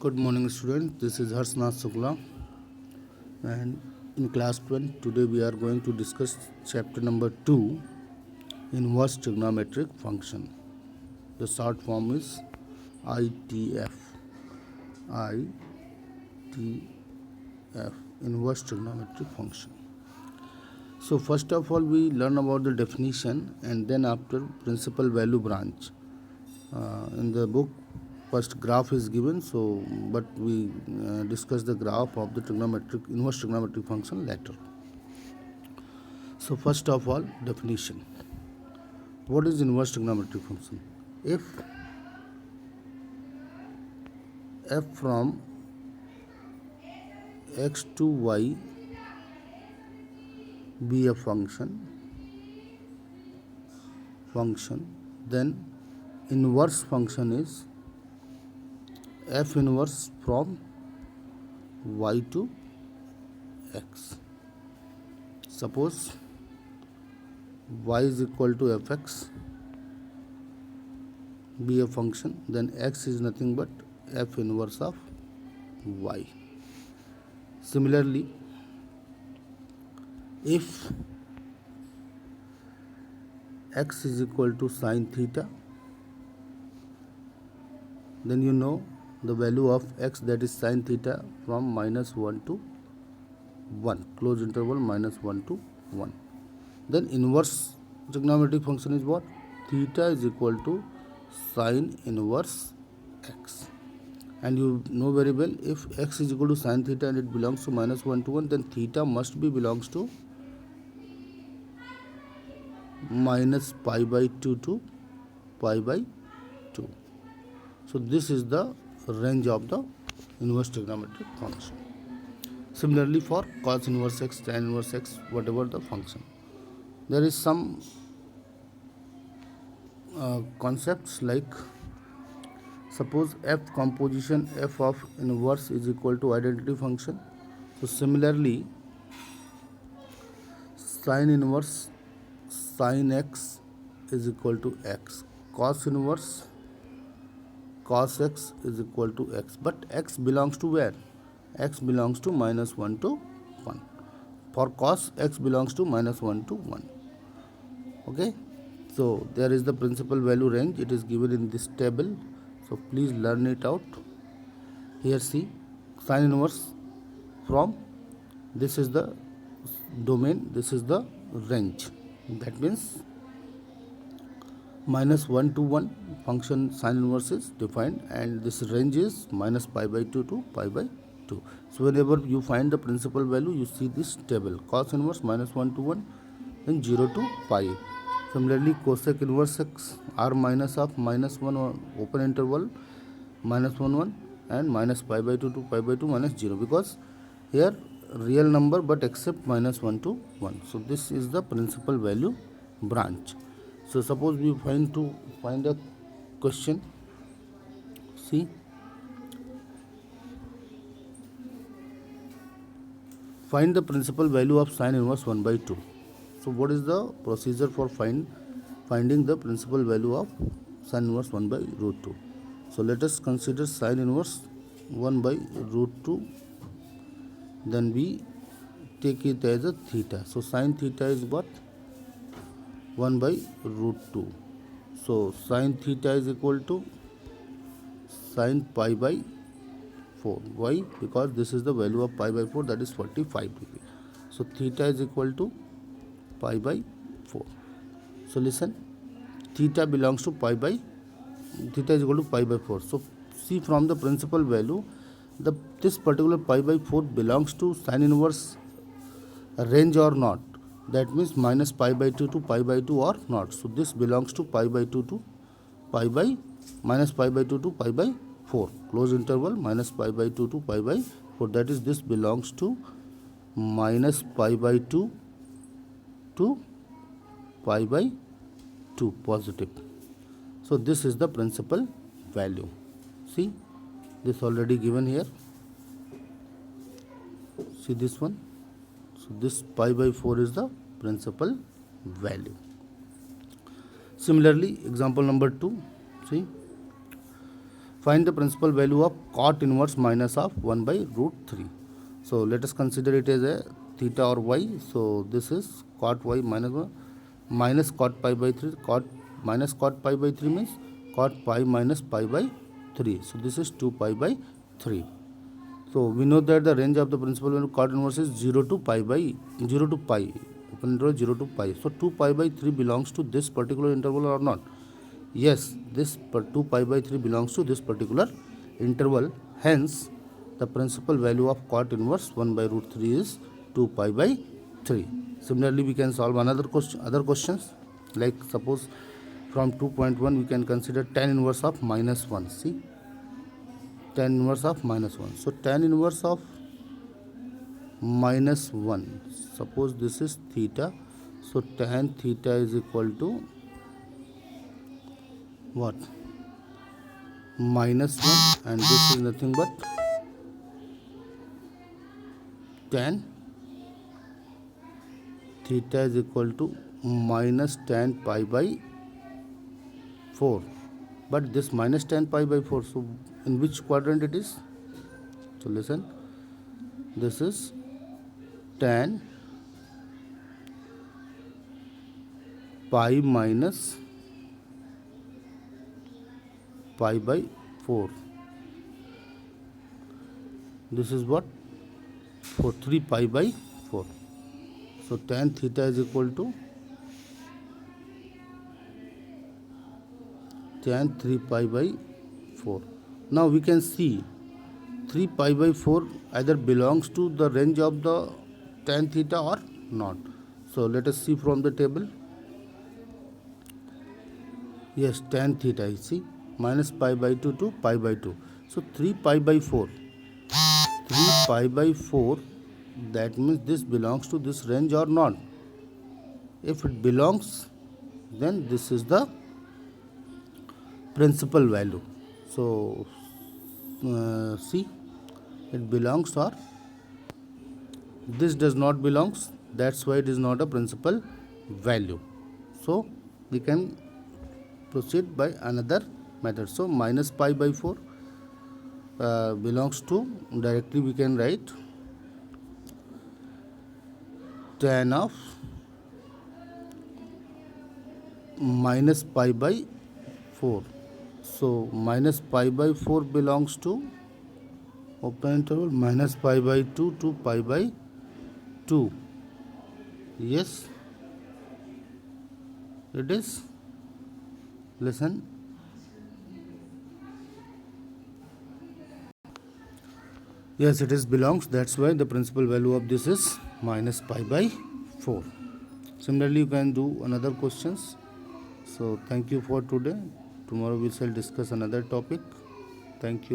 Good morning, students. This is Harshnath Shukla, and in class 12, today we are going to discuss chapter number 2, inverse trigonometric function. The short form is ITF. ITF, inverse trigonometric function. So first of all, we learn about the definition, and then after principal value branch. In the book, first graph is given, so but we discuss the graph of the inverse trigonometric function later. So first of all, definition. What is inverse trigonometric function? If f from x to y be a function, then inverse function is f inverse from y to x. Suppose y is equal to fx be a function, then x is nothing but f inverse of y. Similarly, if x is equal to sine theta, then you know the value of x, that is sine theta, from -1 to 1, close interval -1 to 1. Then inverse trigonometric function is what? Theta is equal to sine inverse x. And you know very well, if x is equal to sine theta and it belongs to -1 to 1, then theta must be belongs to minus pi by 2 to pi by 2. So this is the range of the inverse trigonometric function. Similarly, for cos inverse x, tan inverse x, whatever the function, there is some concepts like, suppose f composition f of inverse is equal to identity function. So similarly, sin inverse sin x is equal to x, cos inverse cos x is equal to x, but x belongs to where? X belongs to -1 to 1. For cos, x belongs to -1 to 1. Okay, so there is the principal value range. It is given in this table, so please learn it out. Here see, sin inverse from, this is the domain, this is the range. That means -1 to 1 function sin inverse is defined, and this range is minus pi by 2 to pi by 2. So whenever you find the principal value, you see this table, cos inverse -1 to 1, then 0 to pi. Similarly, cosec inverse x, r minus of -1 or open interval -1 1 and minus pi by 2 to pi by 2 minus 0, because here real number but except -1 to 1. So this is the principal value branch. So suppose we find a question. See, find the principal value of sin inverse 1 by 2. So what is the procedure for finding the principal value of sin inverse 1 by root 2? So let us consider sin inverse 1 by root 2. Then we take it as a theta. So sin theta is what? 1 by root 2. So sin theta is equal to sin pi by 4. Why? Because this is the value of pi by 4, that is 45 degree. So theta is equal to pi by 4. So listen, theta belongs to theta is equal to pi by 4. So see, from the principal value, this particular pi by 4 belongs to sin inverse range or not. That means minus pi by 2 to pi by 2 or not. So this belongs to pi by 2 to pi by minus pi by 2 to pi by 4, close interval minus pi by 2 to pi by 4. That is, this belongs to minus pi by 2 to pi by 2 positive. So this is the principal value. See, this already given here. See this one. So this pi by 4 is the principal value. Similarly, example number 2. See, Find the principal value of cot inverse minus of 1 by root 3. So let us consider it as a theta or y. So this is cot y minus 1 minus cot pi by 3. Cot minus cot pi by 3 means cot pi minus pi by 3. So this is 2 pi by 3. So we know that the range of the principal value of cot inverse is 0 to pi by 0 to pi. Open interval 0 to pi. So 2 pi by 3 belongs to this particular interval or not? Yes, this 2 pi by 3 belongs to this particular interval. Hence, the principal value of cot inverse 1 by root 3 is 2 pi by 3. Similarly, we can solve another question, other questions. Like suppose from 2.1 we can consider tan inverse of minus 1. See, tan inverse of minus 1. So tan inverse of minus 1. Suppose this is theta. So tan theta is equal to what? Minus 1, and this is nothing but tan theta is equal to minus tan pi by 4. But this minus tan pi by 4, so in which quadrant it is? So listen, this is tan pi minus pi by 4. This is what? For 3 pi by 4. So tan theta is equal to tan 3 pi by 4. Now we can see 3 pi by 4 either belongs to the range of the tan theta or not. So let us see from the table. Yes, tan theta, you see, minus pi by 2 to pi by 2. So 3 pi by 4. 3 pi by 4, that means this belongs to this range or not. If it belongs, then this is the principal value. So see, it belongs, or this does not belongs, that's why it is not a principal value. So we can proceed by another method. So minus pi by 4 belongs to, directly we can write tan of minus pi by 4. So minus pi by 4 belongs to, open interval, minus pi by 2 to pi by 2. Yes, it is. Listen, yes, it is belongs, that's why the principal value of this is minus pi by 4. Similarly, you can do another questions. So thank you for today. Tomorrow we shall discuss another topic. Thank you.